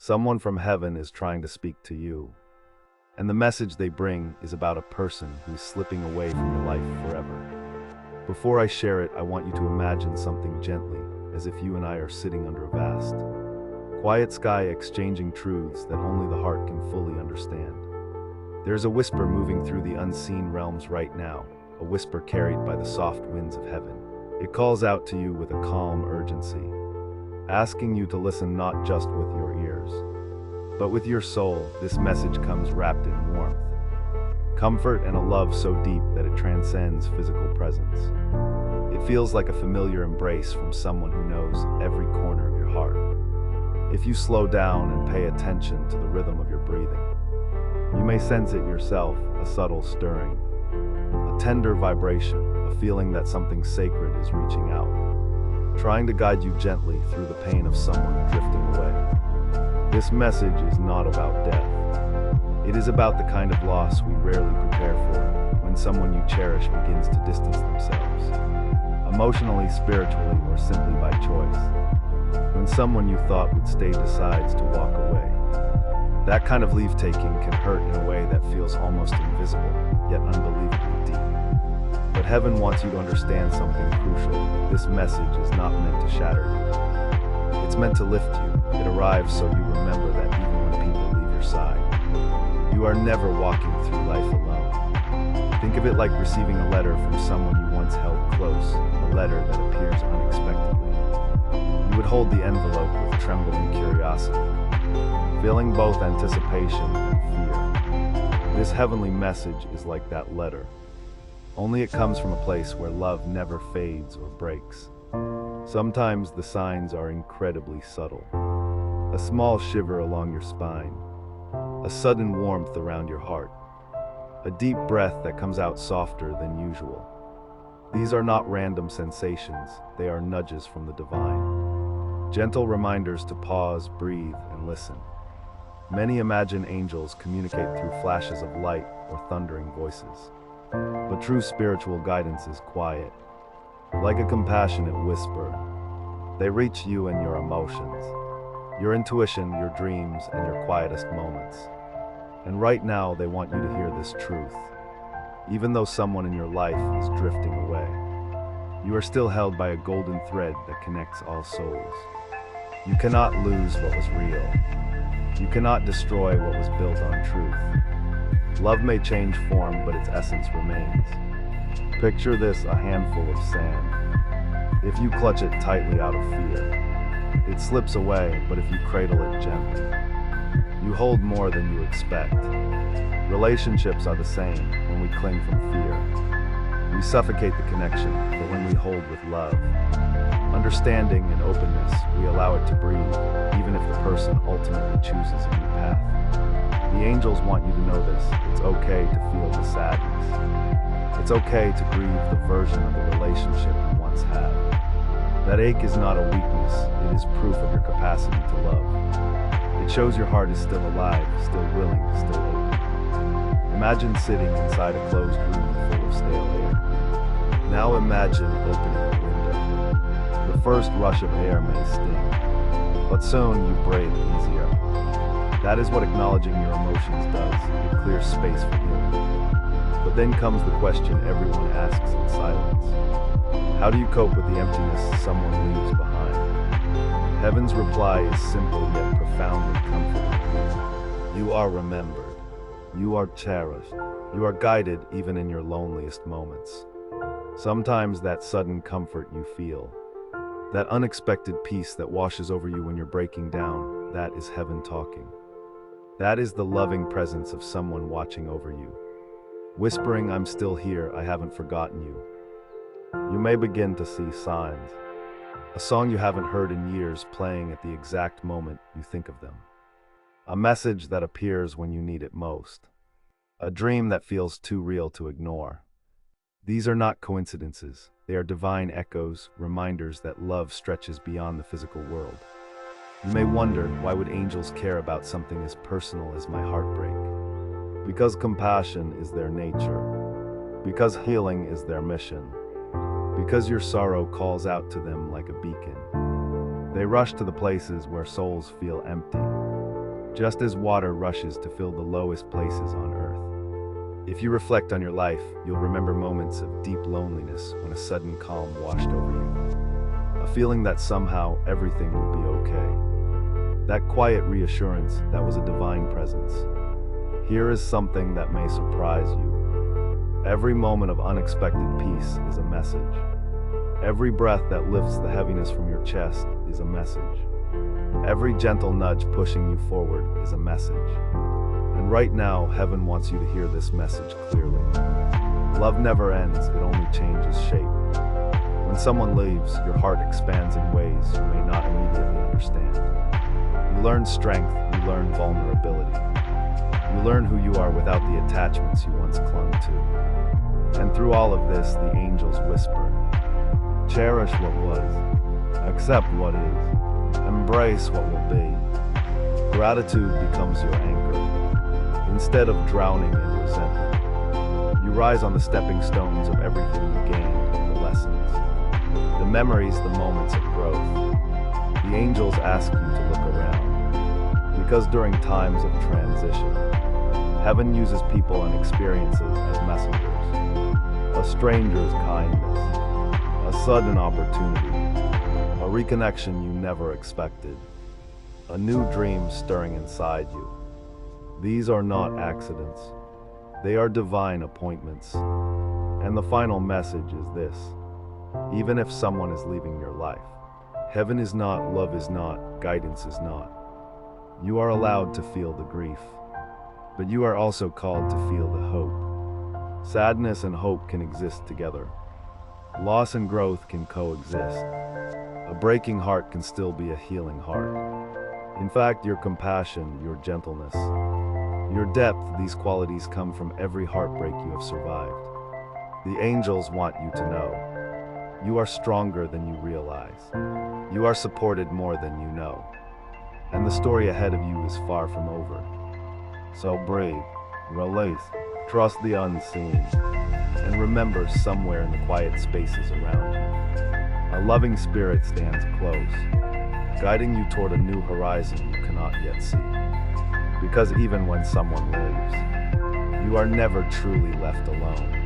Someone from heaven is trying to speak to you. And the message they bring is about a person who's slipping away from your life forever. Before I share it, I want you to imagine something gently, as if you and I are sitting under a vast, quiet sky exchanging truths that only the heart can fully understand. There's a whisper moving through the unseen realms right now, a whisper carried by the soft winds of heaven. It calls out to you with a calm urgency, asking you to listen not just with your ears, but with your soul. This message comes wrapped in warmth, comfort, and a love so deep that it transcends physical presence. It feels like a familiar embrace from someone who knows every corner of your heart. If you slow down and pay attention to the rhythm of your breathing, you may sense it yourself, a subtle stirring, a tender vibration, a feeling that something sacred is reaching out, trying to guide you gently through the pain of someone drifting away. This message is not about death. It is about the kind of loss we rarely prepare for, when someone you cherish begins to distance themselves, emotionally, spiritually, or simply by choice. When someone you thought would stay decides to walk away. That kind of leave-taking can hurt in a way that feels almost invisible, yet unbelievably deep. But heaven wants you to understand something crucial. This message is not meant to shatter you. It's meant to lift you. It arrives so you remember that even when people leave your side, you are never walking through life alone. Think of it like receiving a letter from someone you once held close, a letter that appears unexpectedly. You would hold the envelope with trembling curiosity, feeling both anticipation and fear. This heavenly message is like that letter, only it comes from a place where love never fades or breaks. Sometimes the signs are incredibly subtle. A small shiver along your spine, a sudden warmth around your heart, a deep breath that comes out softer than usual. These are not random sensations, they are nudges from the divine. Gentle reminders to pause, breathe, and listen. Many imagine angels communicate through flashes of light or thundering voices. But true spiritual guidance is quiet. Like a compassionate whisper, they reach you in your emotions, your intuition, your dreams, and your quietest moments. And right now, they want you to hear this truth. Even though someone in your life is drifting away, you are still held by a golden thread that connects all souls. You cannot lose what was real. You cannot destroy what was built on truth. Love may change form, but its essence remains. Picture this: a handful of sand. If you clutch it tightly out of fear, it slips away, but if you cradle it gently, you hold more than you expect. Relationships are the same. When we cling from fear, we suffocate the connection, but when we hold with love, understanding, and openness, we allow it to breathe, even if the person ultimately chooses a new path. The angels want you to know this. It's okay to feel the sadness. It's okay to grieve the version of the relationship you once had. That ache is not a weakness, it is proof of your capacity to love. It shows your heart is still alive, still willing, still open. Imagine sitting inside a closed room full of stale air. Now imagine opening a window. The first rush of air may sting, but soon you breathe easier. That is what acknowledging your emotions does. It clears space for you. But then comes the question everyone asks in silence. How do you cope with the emptiness someone leaves behind? Heaven's reply is simple yet profoundly comforting. You are remembered. You are cherished. You are guided even in your loneliest moments. Sometimes that sudden comfort you feel, that unexpected peace that washes over you when you're breaking down, that is heaven talking. That is the loving presence of someone watching over you, whispering, "I'm still here, I haven't forgotten you." You may begin to see signs. A song you haven't heard in years playing at the exact moment you think of them. A message that appears when you need it most. A dream that feels too real to ignore. These are not coincidences. They are divine echoes, reminders that love stretches beyond the physical world. You may wonder, why would angels care about something as personal as my heartbreak? Because compassion is their nature. Because healing is their mission. Because your sorrow calls out to them like a beacon. They rush to the places where souls feel empty, just as water rushes to fill the lowest places on earth. If you reflect on your life, you'll remember moments of deep loneliness when a sudden calm washed over you. A feeling that somehow everything would be okay. That quiet reassurance that was a divine presence. Here is something that may surprise you. Every moment of unexpected peace is a message. Every breath that lifts the heaviness from your chest is a message. Every gentle nudge pushing you forward is a message. And right now, heaven wants you to hear this message clearly. Love never ends, it only changes shape. When someone leaves, your heart expands in ways you may not immediately understand. You learn strength, you learn vulnerability. You learn who you are without the attachments you once clung to. And through all of this, the angels whisper, cherish what was, accept what is, embrace what will be. Gratitude becomes your anchor. Instead of drowning in resentment, you rise on the stepping stones of everything you gained, the lessons, the memories, the moments of growth. The angels ask you to look around, because during times of transition, heaven uses people and experiences as messengers. A stranger's kindness, a sudden opportunity, a reconnection you never expected, a new dream stirring inside you. These are not accidents. They are divine appointments. And the final message is this: even if someone is leaving your life, heaven is not, love is not, guidance is not. You are allowed to feel the grief, but you are also called to feel the hope. Sadness and hope can exist together. Loss and growth can coexist. A breaking heart can still be a healing heart. In fact, your compassion, your gentleness, your depth, these qualities come from every heartbreak you have survived. The angels want you to know, you are stronger than you realize. You are supported more than you know. And the story ahead of you is far from over. So breathe, release, trust the unseen, and remember, somewhere in the quiet spaces around you, a loving spirit stands close, guiding you toward a new horizon you cannot yet see. Because even when someone leaves, you are never truly left alone.